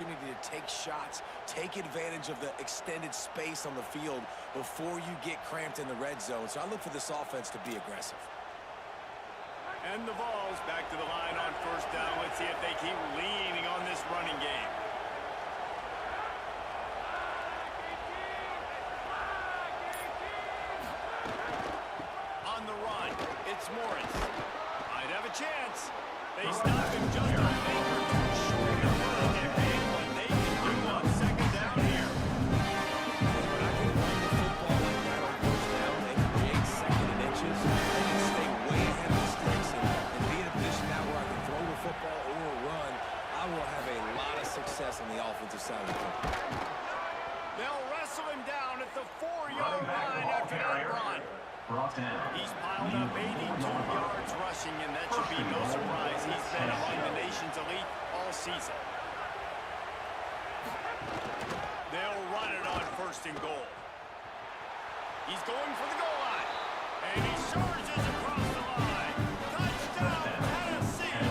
opportunity to take shots, take advantage of the extended space on the field before you get cramped in the red zone. So I look for this offense to be aggressive. And the Vols back to the line on first down. Let's see if they keep leaning on this running game. On the run, it's Morris. Might have a chance. They stop him just a finger too short of running their game. What they can do on second down here. When I can run the football like that on first down and create second and inches, I can stay way ahead of the sticks and be in a position now where I can throw the football or run. I will have a lot of success on the offensive side of the football. They'll wrestle him down at the 4-yard line after that run. He's piled up 82 yards rushing, and that should be no surprise. He's been among the nation's elite all season. They'll run it on first and goal. He's going for the goal line, and he charges across the line. Touchdown, Tennessee!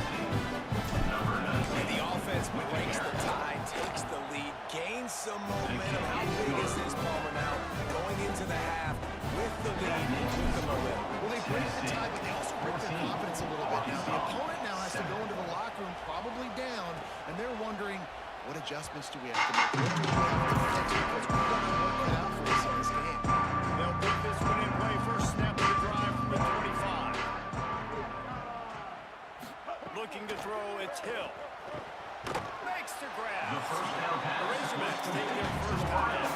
And the offense breaks the tie, takes the lead, gains some momentum. How big is this, Palmer, now? Going into the half with the lead and with the momentum. Well, they break the tie, but they also break their confidence a little bit. Now, the opponent now has to go into the locker room, probably down, and they're wondering, what adjustments do we have to make? What do we have to fix? Because we've got to work it out for us in this game. They'll put this one in play. First snap of the drive from the 25. Looking to throw, it's Hill. Makes the grab. The Razorbacks take their first time.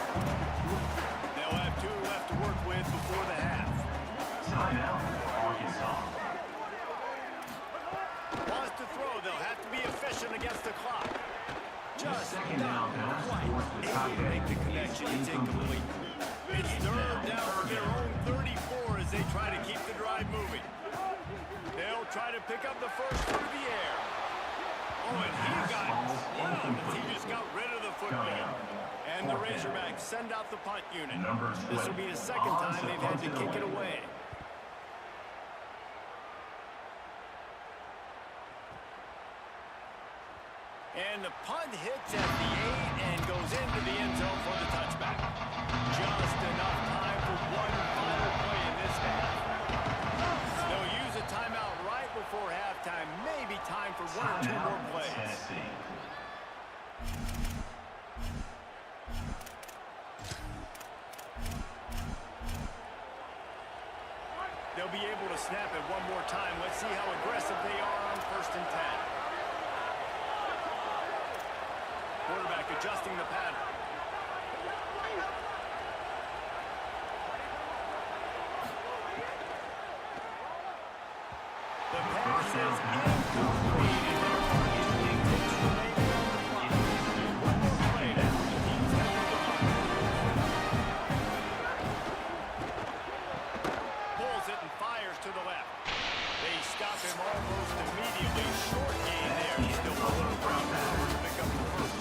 They'll have 2 left to work with before the half. Timeout, Arkansas. Wants to throw. They'll have to be efficient against the clock. Just Second down pass towards the tight end. make the connection. It's incomplete. It's third down for their own 34 as they try to keep the drive moving. They'll try to pick up the first through the air. Oh, and he got slammed as he just got rid of the football. And the Razorbacks send out the punt unit. This will be the second time they've had to kick it away. And the punt hits at the 8 and goes into the end zone for the touchback. Just enough time for one final play in this half. They'll use a timeout right before halftime. Maybe time for 1 or 2 more plays. They'll be able to snap it one more time. Let's see how aggressive they are on first and 10. Quarterback adjusting the pattern. The pass is incomplete. One more play now. The teams have the ball. Pulls it and fires to the left. They stop him almost immediately. Short gain there. Still pulling around backwards to pick up the first.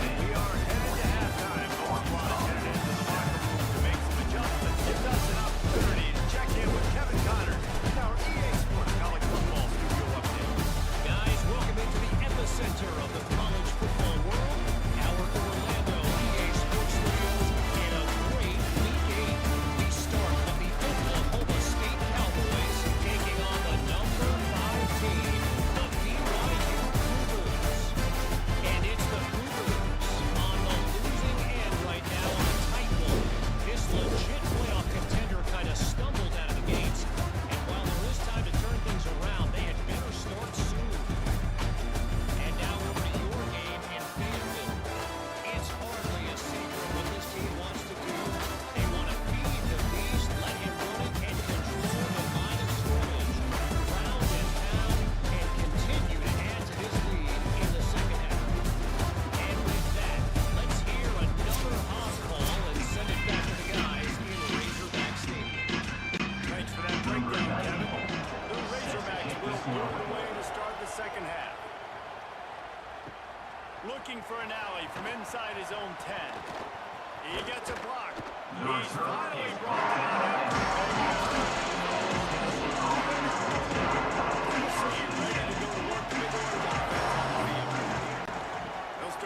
We are headed to halftime. Both squads headed into the locker room to make some adjustments. Gives us an opportunity to check in with Kevin Connors in our EA Sports College Football Studio update. Guys, welcome into the epicenter of the college football world. Our Orlando EA Sports Studios in a great Week 8. We start with the Oklahoma State Cowboys taking on the number 5 team, the BYU Cougars. And it's the Cougars on the losing end right now on a tightrope. This legit playoff contender kind of stumbled out of the gates. And while there is time to turn things around, they had better start soon. And now over to your game in Fayetteville. It's hardly a secret what this team wants to do. They want to feed the beast, let him run it, and control the line of scrimmage. Round and pound, and continue to add to this lead in the second half. And with that, let's hear another Haas call and send it back to the guys in Razorback Stadium. Thanks for that breakdown, Kevin. The Razorbacks will work away to start the second half. Looking for an alley from inside his own 10. He gets a block. He's finally brought down after ready to go to work the big order offense on the field. They'll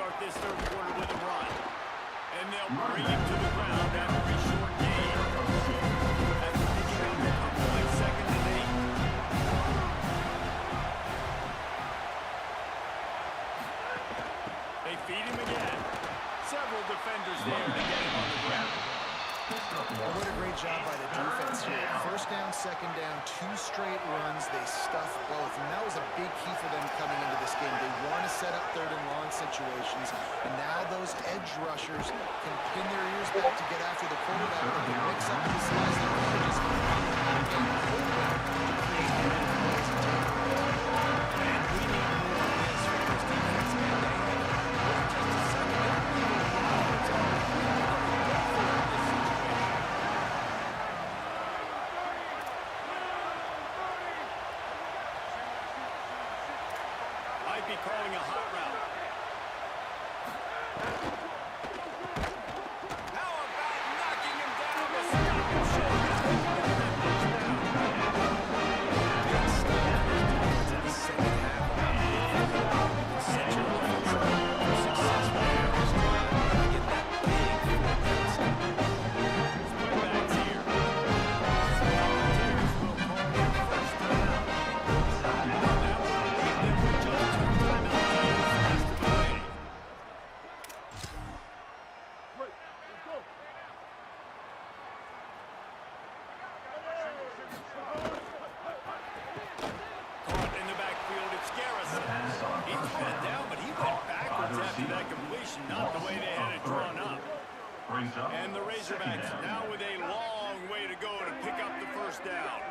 Well, what a great job by the defense here. First down, second down, 2 straight runs. They stuffed both, and that was a big key for them coming into this game. They want to set up third and long situations, and now those edge rushers can pin their ears back to get after the quarterback. They can mix up the slice and packages and quarterback to create negative plays and take it away. And we need more of this from this defense, man. They have just a second Might be calling a hot route. How about knocking him down with stop and and the Razorbacks now with a long way to go to pick up the first down.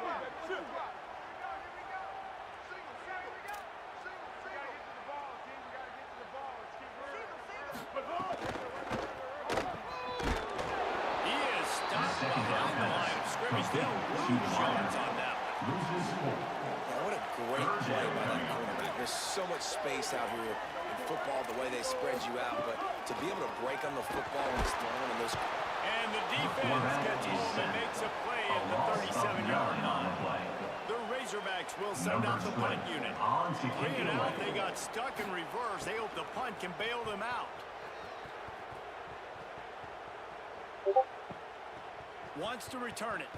He is stopped behind the line of scrimmage. They'll lose yards on that one. Yeah, what a great play by that cornerback. There's so much space out here in football, the way they spread you out, but to be able to break on the football when it's thrown and those... And the defense gets home and makes a play at the 37-yard line. The Razorbacks will send out the punt unit. 3 and out, they got stuck in reverse. They hope the punt can bail them out. Wants to return it.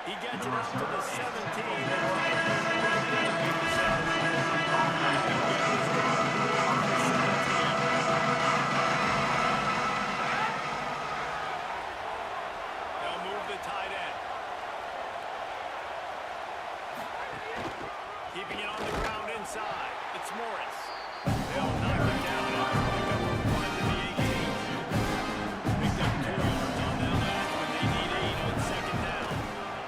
He gets it out to the 17. They'll move the tight end. Keeping it on the ground inside. It's Morris. They'll knock it down after pick up a 1 to the 18. Picked up 2 yards on that last one. They need 8 on second down.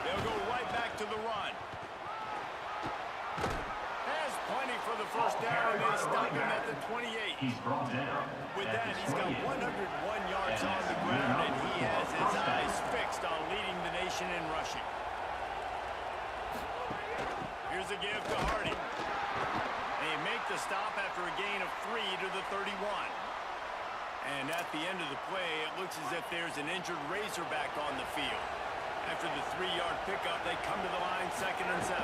They'll go right back to the run. Has plenty for the first down. They stop him at the 28. He's brought down. With that, he's got 101 yards on the ground, and he has his eyes fixed on leading the nation in rushing. Here's a give to Hardy. They make the stop after a gain of 3 to the 31. And at the end of the play, it looks as if there's an injured Razorback on the field. After the 3-yard pickup, they come to the line 2nd and 7.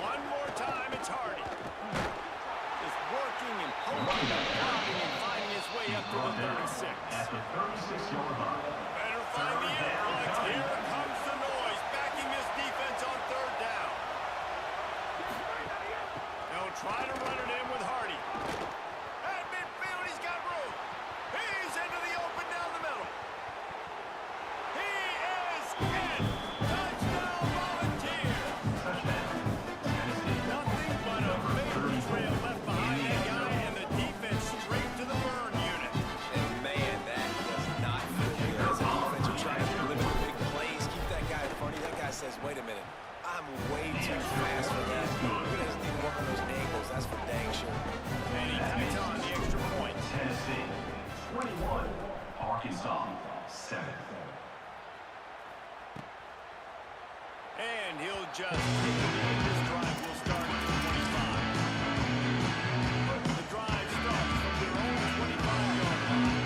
One more time, it's Hardy. Just working and poking and popping and finding his way up to the 36. At the 36-yard line. Better find the influx. Here comes the noise, backing this defense on 3rd down. They'll try to run it in with Hardy. At midfield, he's got room. He's into the open down the middle. He is in. Touchdown, Volunteers. Nothing but a big trail left behind that guy, and the defense straight to the burn unit. And man, that does not feel good as a defense. You're trying to limit the big plays, keep that guy in front of you. That guy says, wait a minute, I'm way too fast for that. We're going to need to work on those angles. That's for dang sure. And he takes on the extra point. Tennessee, 21. Arkansas, 7. And he'll just kick it in. This drive will start at the 25. The drive starts from their own 25-yard line.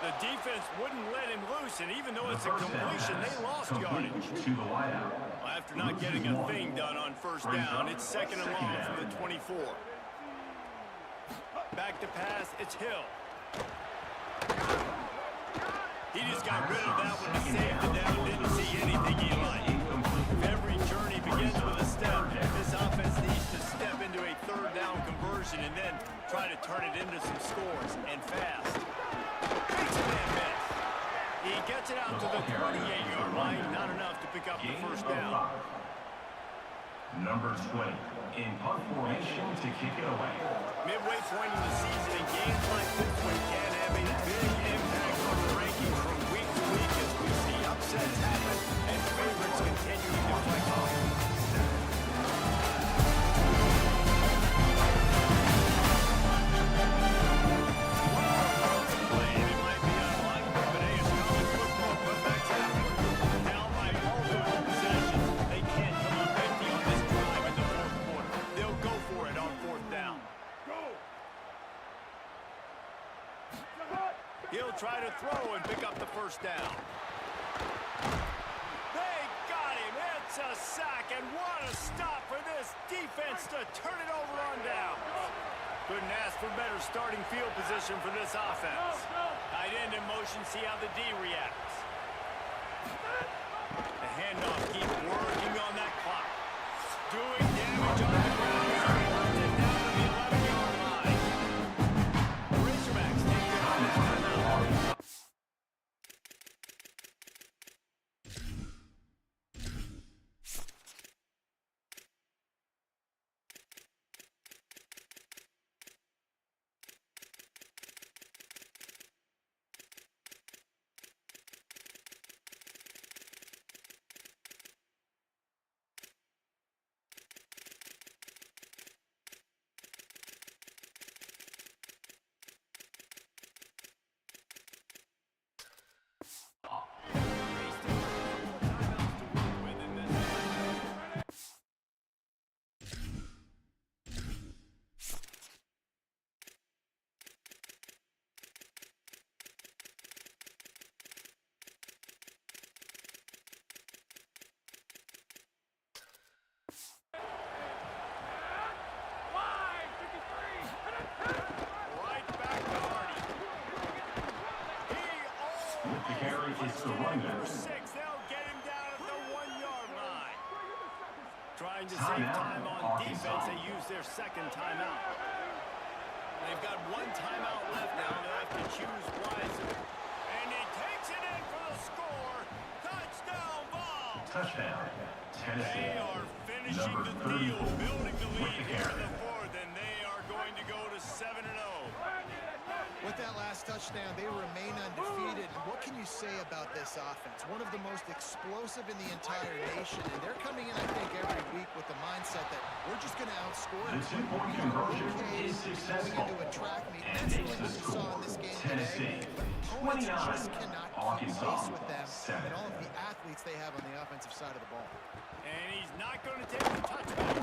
The defense wouldn't let him loose, and even though it's a completion, they lost yardage. To the wideout. Well, after not getting a thing done on 1st down, it's 2nd and long from the 24. Back to pass, it's Hill. He just got rid of that one to save the down, didn't see anything he liked. If every journey begins with a step, this offense needs to step into a 3rd down conversion and then try to turn it into some scores, and fast. Makes a man miss. He gets it out to the 28-yard line, not enough to pick up the first down. Number 20 in punt formation to kick it away. Midway point in the season, and games like this one can have a big impact on the rankings from week to week as we see upsets happen and favorites continue to deflect off. He'll try to throw and pick up the first down. They got him. It's a sack, and what a stop for this defense to turn it over on down. Couldn't ask for better starting field position for this offense. Tight end in motion, see how the D reacts. The handoff keeps working on that clock. Doing damage on the ground. Left it down to the 11-yard line. The Razorbacks take their first timeout. It's the running back. Number 6, they'll get him down at the 1-yard line. Trying to save time on defense, they use their second timeout. They've got one timeout left now. They'll have to choose wisely. And he takes it in for the score. Touchdown, Vols. Touchdown, Tennessee. They are finishing the deal, building the lead here in the fourth, and they are going to go to 7-0. With that last touchdown, they remain undefeated. And what can you say about this offense? One of the most explosive in the entire nation. And they're coming in, I think, every week with the mindset that we're just going to outscore The them. two-point conversion is successful. Into a track meet. And That's makes really the what you saw in this game Tennessee, today. Opponents 29, just cannot keep Arkansas, pace with them 7. and all of the athletes they have on the offensive side of the ball. And he's not going to take the touchback.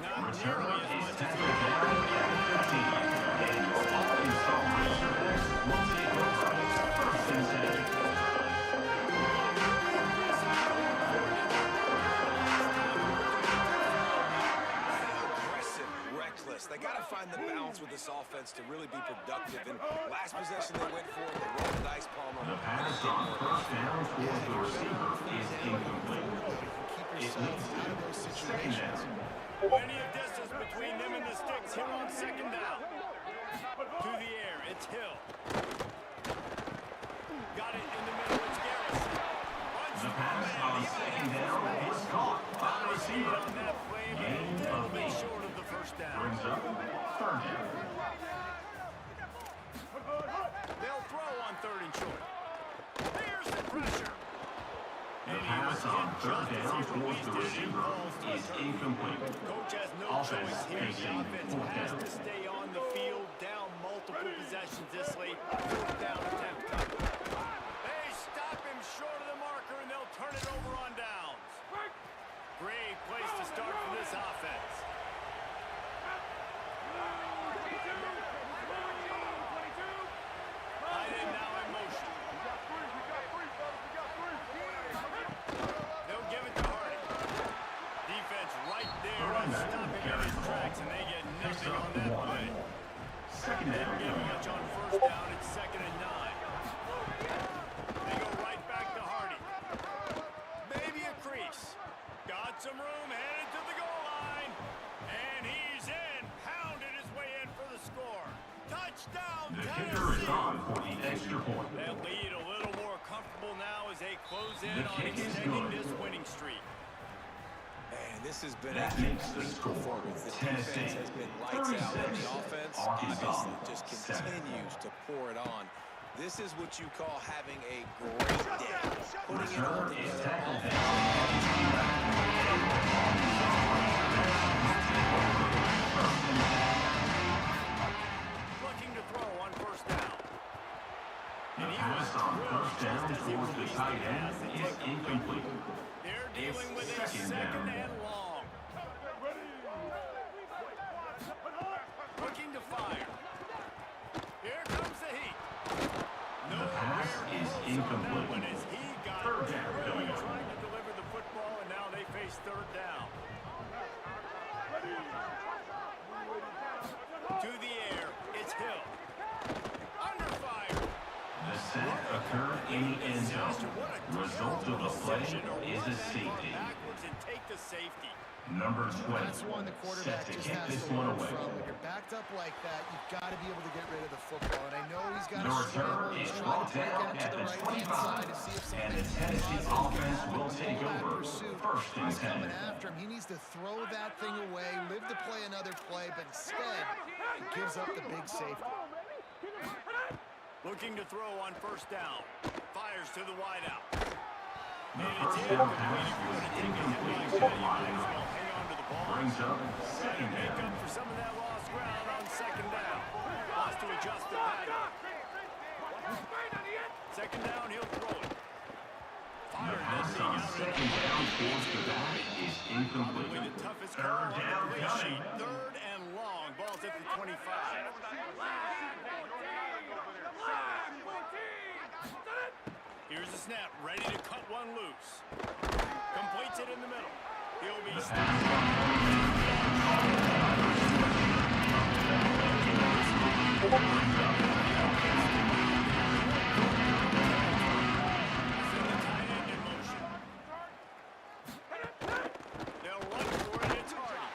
Not Return nearly as is much as tackled down at the 15. And your Arkansas Razorbacks will take over. First and 10. Aggressive, reckless. They got to find the balance with this offense to really be productive. And last possession they went for, they rolled the dice, Palmer. The pass on first down towards the receiver is incomplete. Keep yourselves out of those Second situations. down. Plenty of distance between them and the sticks here on second down. To the air, it's Hill. Got it in the middle, it's Garrison. The pass on second down is caught by the receiver. On that play, but a Gain little of bit 8. short of the first down. Brings up third down. They'll throw on third and short. There's the pressure. The pass on third down towards the receiver is incomplete. Coach has no Offense choice here. The facing offense fourth has down. to stay on the field, down multiple possessions this late. Fourth down attempt coming. They stop him short of the marker, and they'll turn it over on downs. Great place to start for this offense. Tight end now in motion. They'll give it to Hardy. Defense right there to stop him in his tracks, and they get nothing on that play. Second down. Giving much on first down, it's 2nd and 9. They go right back to Hardy. Maybe a crease. Got some room, headed to the goal line. And he's in, pounded his Touchdown, The kicker is on for the extra point. That lead a little more comfortable now as they close in The on kick is extending good. this winning streak. Man, this has been That a makes the complete score performance. The Tennessee defense has been lights out, and the 36, offense Arkansas obviously just 7. continues to pour it on. This is what you call having a great day. Putting it all Return is together. tackled Looking to throw on first down. The pass on first down towards the tight end is incomplete. They're dealing with a Second second down. and long. Looking to fire. Here comes the heat. The pass is incomplete. When as he got Third down really coming up. trying to deliver the football, and now they face third down. To the air, it's Hill. Under fire. The sack occurred in the end zone. Result of the play is a safety. Backwards and take the safety. Number 20 That's one the set quarterback to just kick has this to one learn away. from. When you're backed up like that, you've got to be able to get rid of the football. And I know he's got The to scramble. return He's is trying brought to break down out to at the the right-hand 25, side to see if and something the Tennessee positive offense can will happen. take Pull that over. pursuit. First and He's coming 10. after him. He needs to throw that thing away, live to play another play, but instead he gives up the big safety. Looking to throw on first down. Fires to the wideout. The first down pass was incomplete to the wideout. Hang on to the ball. Brings up second Make down. up for some of that lost ground on second down. Lost to adjust the pattern. Second down, he'll throw it. The Fired pass this thing on out of the second down towards the back is Probably incomplete. the toughest call Third on the down play coming. sheet. Third and long. Ball's at the 25. Here's the snap, ready to cut one loose. Completes it in the middle. He'll be The stopped. Send the tight end in motion. They'll run for it, it's Hardy.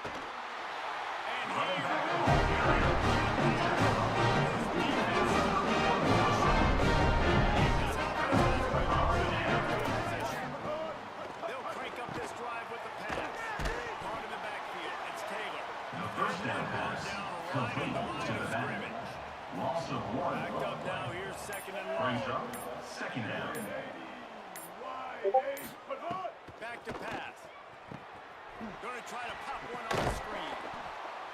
And they'll crank up this drive with the pass. Caught in the backfield, it's Taylor. The first down pass complete to the back. Loss of one. Backed up now, here's second and Brings long. up second down. Back to pass. Gonna try to pop one on the screen.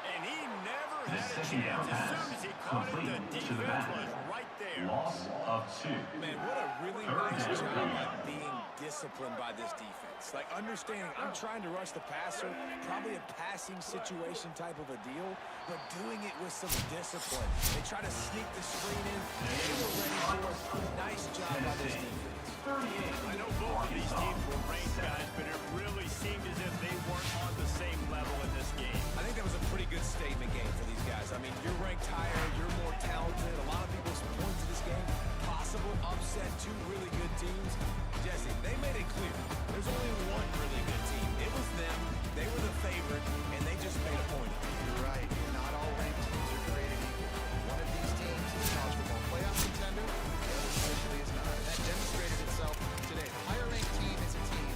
And he never The had a second down chance. As pass soon as he caught it, the complete to the defense back. was right there. Loss of 2. Man, what a really Third nice down. job at being disciplined by this defense. Like, understanding I'm trying to rush the passer, probably a passing situation type of a deal, but doing it with some discipline. They try to sneak the screen in. They were ready for it. Nice job by this defense. 38. I know both of these teams were ranked guys, but it really seemed as if they weren't on the same level in this game. I think that was a pretty good statement game for these guys. I mean, you're ranked higher, you're more talented. A lot of people point to this game. Possible upset, two really good teams. Jesse, they made it clear. There's only one really good team. It was them. They were the favorite, and they just made a point of it. You're right. Not all ranked teams are created equal. One of these teams is a college football playoff contender. The other officially is not. And that demonstrated itself today. The higher ranked team is a team.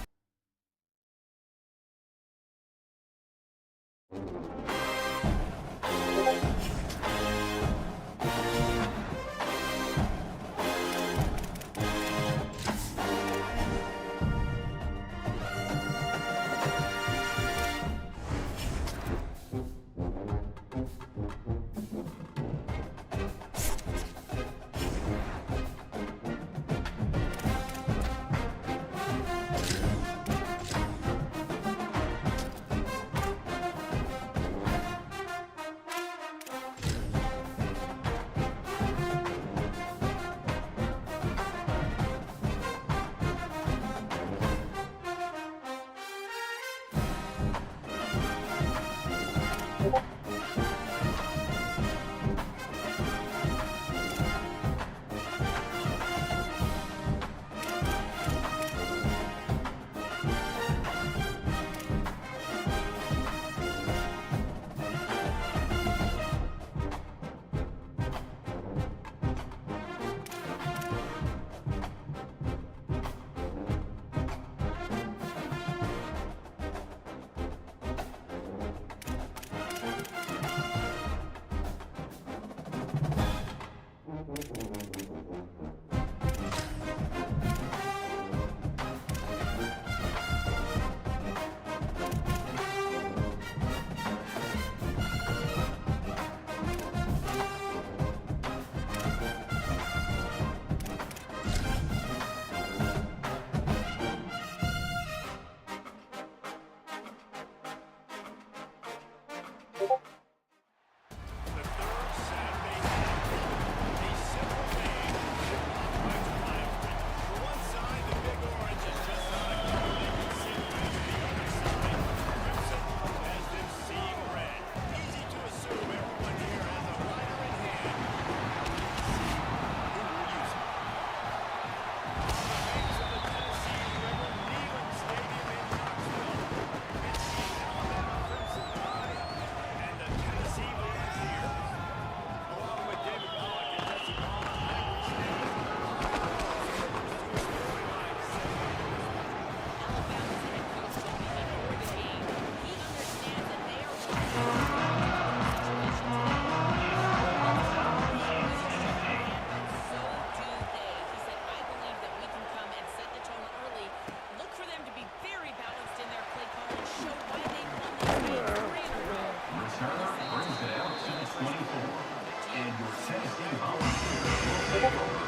Tennessee Volunteers will take over.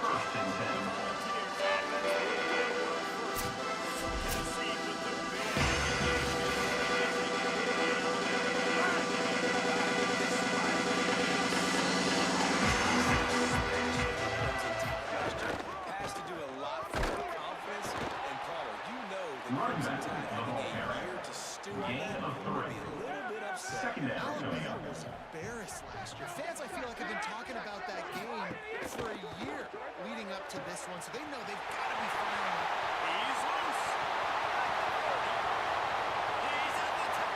First and 10. Has to do a lot for their confidence. And Carter, you know that Running Crimson back, Tide the having ball a carrier. year to stew on Gain that of will be 3. a little bit upset. Second down. Alabama was embarrassed last year. Fans, I feel like, have been talking about that game for a year leading up to this one, so they know they've got to be firing. He's loose. He's at the top.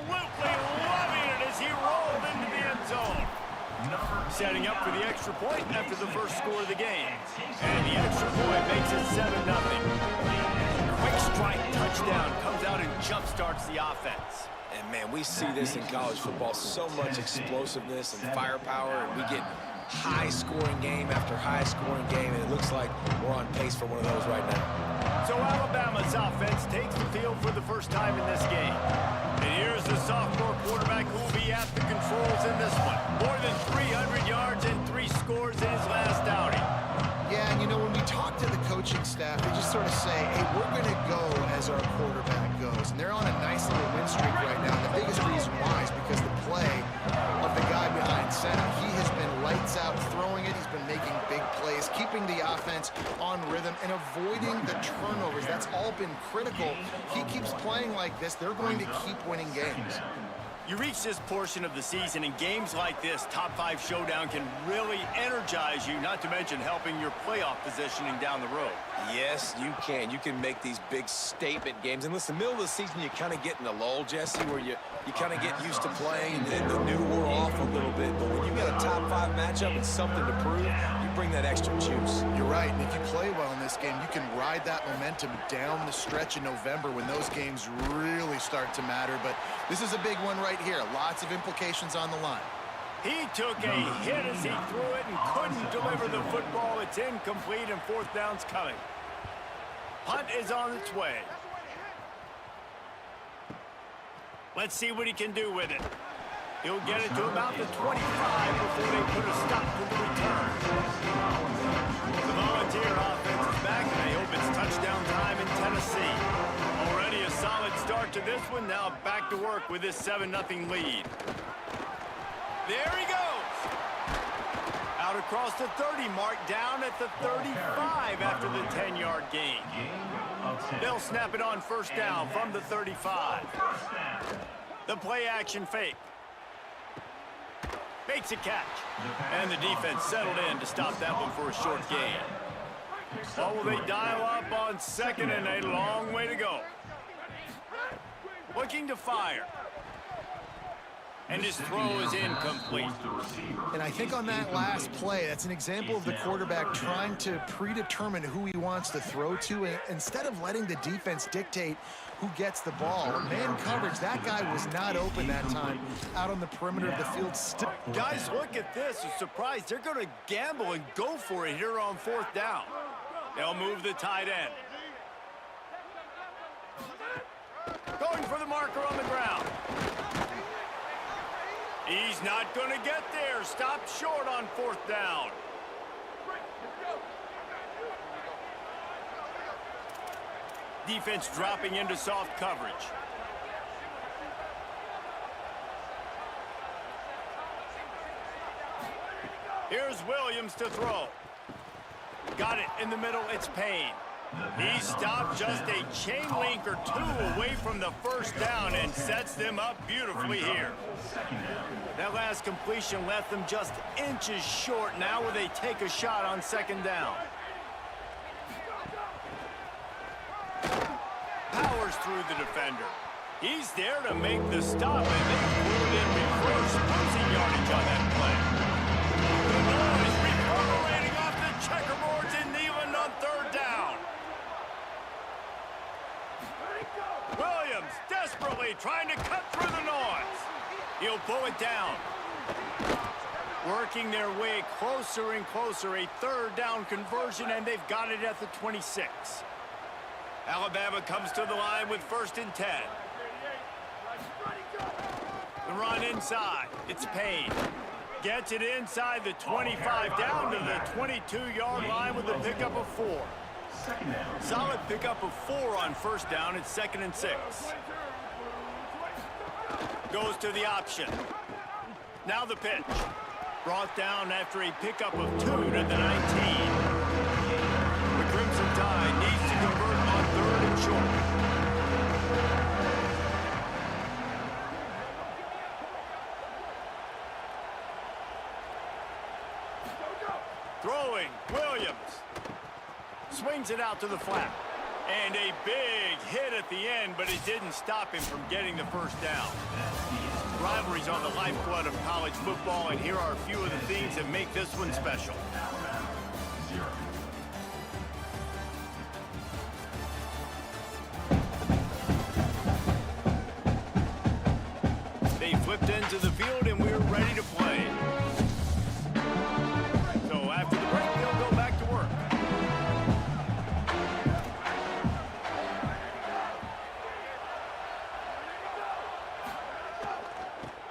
Absolutely loving it as he rolled into the end zone. Setting up for the extra point after the first score of the game. And the extra point makes it 7-0. Quick strike touchdown comes out and jump-starts the offense. And man, we see this in college football, so much explosiveness and firepower, and we get high-scoring game after high-scoring game, and it looks like we're on pace for one of those right now. So Alabama's offense takes the field for the first time in this game. And here's the sophomore quarterback who will be at the controls in this one. More than 300 yards and 3 scores in his last outing. Yeah, and you know, when we talk to the coaching staff, they just sort of say, hey, we're going to go as our quarterback goes. And they're on a nice little win streak right now. And the biggest reason why is because the play of the guy behind center. He has been lights out throwing it. He's been making big plays, keeping the offense on rhythm and avoiding the turnovers. That's all been critical. He keeps playing like this, they're going to keep winning games. You reach this portion of the season, and games like this, top 5 showdown, can really energize you, not to mention helping your playoff positioning down the road. Yes, you can. You can make these big statement games. And listen, middle of the season, you kind of get in a lull, Jesse, where you kind of get used to playing, and then the new wore off a little bit. But when you got a top 5 matchup and something to prove, you bring that extra juice. You're right, and if you play well in this game, you can ride that momentum down the stretch in November when those games really start to matter. But this is a big one right here. Lots of implications on the line. He took a hit as he threw it and couldn't deliver the football. It's incomplete, and 4th down's coming. Punt is on its way. Let's see what he can do with it. He'll get it to about the 25 before they put a stop to the return. The Volunteer offense is back, and I hope it's touchdown time in Tennessee. Already a solid start to this one. Now back to work with this 7-0 lead. There he goes. Out across the 30 mark, down at the 35 after the 10-yard gain. They'll snap it on 1st down from the 35. The play action fake. Makes a catch. And the defense settled in to stop that one for a short gain. What will they dial up on 2nd and a long way to go? Looking to fire. And his throw is incomplete. And I think on that last play, that's an example of the quarterback trying to predetermine who he wants to throw to, and instead of letting the defense dictate who gets the ball. Man coverage, that guy was not open that time out on the perimeter of the field. Guys, look at this. A surprise. They're going to gamble and go for it here on 4th down. They'll move the tight end. Going for the marker on the ground. He's not going to get there. Stopped short on 4th down. Defense dropping into soft coverage. Here's Williams to throw. Got it in the middle. It's Payne. He stopped just a chain link or 2 away from the 1st down and sets them up beautifully here. That last completion left them just inches short. Now will they take a shot on 2nd down? Powers through the defender. He's there to make the stop, and they pulled in reverse, losing yardage on that play. The ball is reverberating off the checkerboards in Neyland on 3rd down. Williams desperately trying to cut through the noise. He'll pull it down. Working their way closer and closer. A third down conversion, and they've got it at the 26. Alabama comes to the line with 1st and 10. The run inside. It's Payne. Gets it inside the 25 down to the 22-yard line with a pickup of 4. Solid pickup of 4 on 1st down. It's 2nd and 6. Goes to the option. Now the pitch. Brought down after a pickup of 2 to the 19. The Crimson Tide needs to convert on 3rd and short. Throwing, Williams. Swings it out to the flat. And a big hit at the end, but it didn't stop him from getting the 1st down. Rivalries are the lifeblood of college football, and here are a few of the things that make this one special. They flipped into the field, and we're ready to play. So after the break, they'll go back to work.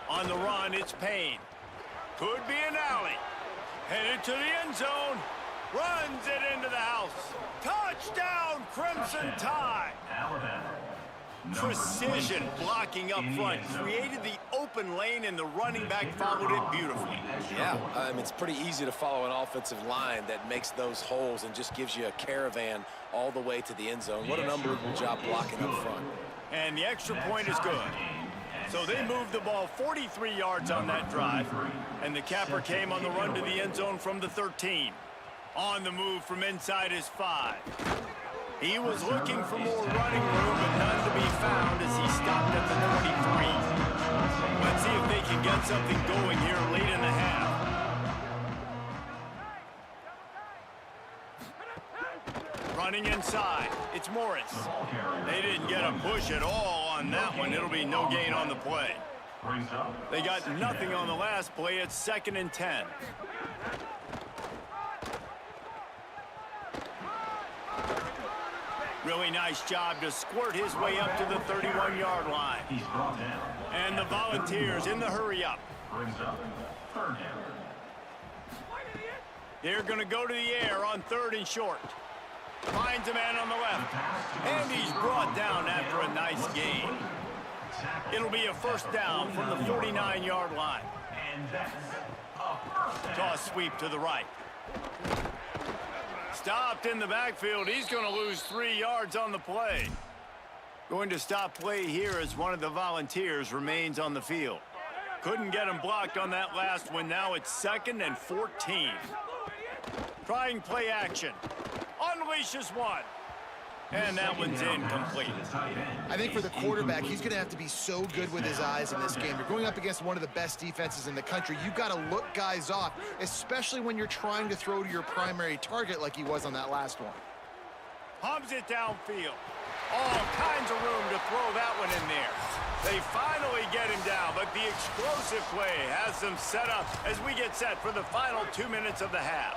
On the run, it's Payne. Could be an alley. Headed to the end zone. Runs it into the house. Touchdown, Crimson Tide. Precision blocking up front. Created the open lane, and the running back followed it beautifully. Yeah, it's pretty easy to follow an offensive line that makes those holes and just gives you a caravan all the way to the end zone. What an unbelievable job blocking up front. And the extra point is good. So they moved the ball 43 yards on that drive, and the capper came on the run to the end zone from the 13. On the move from inside his 5. He was looking for more running room, but none to be found as he stopped at the 23. Let's see if they can get something going here late in the half. Running inside, it's Morris. They didn't get a push at all on that one. It'll be no gain on the play. They got nothing on the last play. It's 2nd and 10. Really nice job to squirt his way up to the 31-yard line. And the Volunteers in the hurry-up. They're going to go to the air on 3rd and short. Finds a man on the left. And he's brought down after a nice gain. It'll be a 1st down from the 49-yard line. Toss sweep to the right. Stopped in the backfield. He's going to lose 3 yards on the play. Going to stop play here as one of the Volunteers remains on the field. Couldn't get him blocked on that last one. Now it's 2nd and 14. Trying play action. Unleashes one. And that one's incomplete. I think for the quarterback, he's going to have to be so good with his eyes in this game. You're going up against one of the best defenses in the country. You've got to look guys off, especially when you're trying to throw to your primary target like he was on that last one. Hums it downfield. All kinds of room to throw that one in there. They finally get him down, but the explosive play has them set up as we get set for the final 2 minutes of the half.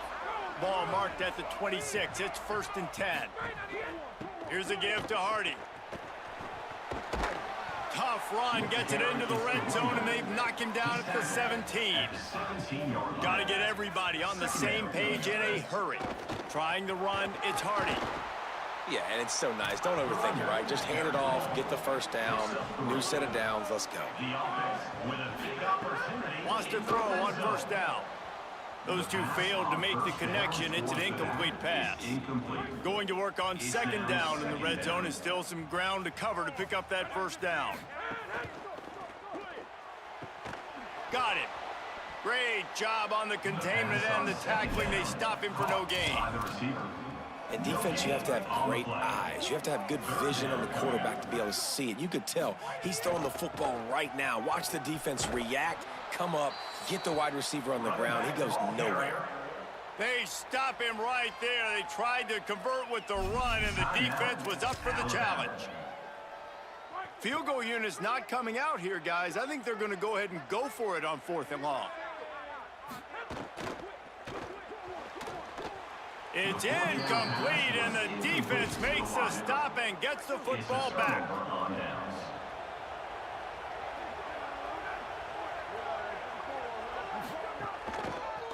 Ball marked at the 26. It's 1st and 10. Here's a give to Hardy. Tough run, gets it into the red zone, and they've knocked him down at the 17. Got to get everybody on the same page in a hurry. Trying the run, it's Hardy. Yeah, and it's so nice. Don't overthink it, right? Just hand it off, get the 1st down, new set of downs, let's go. Wants to throw on 1st down. Those two failed to make the connection. It's an incomplete pass. Going to work on 2nd down in the red zone, and still some ground to cover to pick up that 1st down. Got it. Great job on the containment and the tackling. They stop him for no gain. In defense, you have to have great eyes. You have to have good vision on the quarterback to be able to see it. You could tell he's throwing the football right now. Watch the defense react, come up, get the wide receiver on the ground. He goes nowhere. They stop him right there. They tried to convert with the run, and the defense was up for the challenge. Field goal unit's not coming out here, guys. I think they're going to go ahead and go for it on 4th and long. It's incomplete, and the defense makes a stop and gets the football back.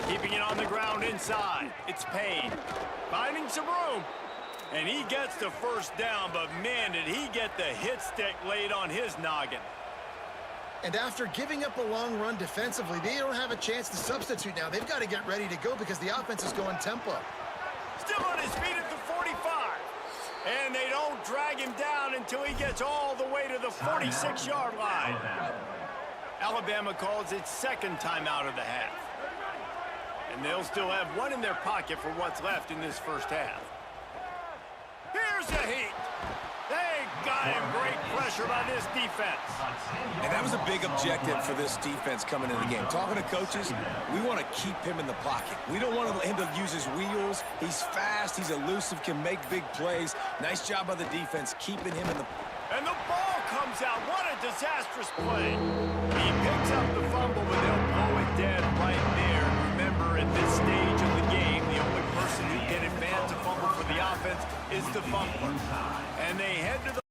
Keeping it on the ground inside. It's Payne. Finding some room. And he gets the first down, but man, did he get the hit stick laid on his noggin. And after giving up a long run defensively, they don't have a chance to substitute now. They've got to get ready to go because the offense is going tempo. Still on his feet at the 45. And they don't drag him down until he gets all the way to the 46-yard line. Alabama calls its second timeout of the half. And they'll still have one in their pocket for what's left in this first half. Here's the heat. They got him. Great pressure by this defense. And that was a big objective for this defense coming into the game. Talking to coaches, we want to keep him in the pocket. We don't want him to use his wheels. He's fast. He's elusive, can make big plays. Nice job by the defense keeping him in the... And the ball comes out. What a disastrous play. He picks up the fumble, but they'll blow it dead right there. Remember, at this stage of the game, the only person who can advance a fumble for the offense is the fumbler. And they head to the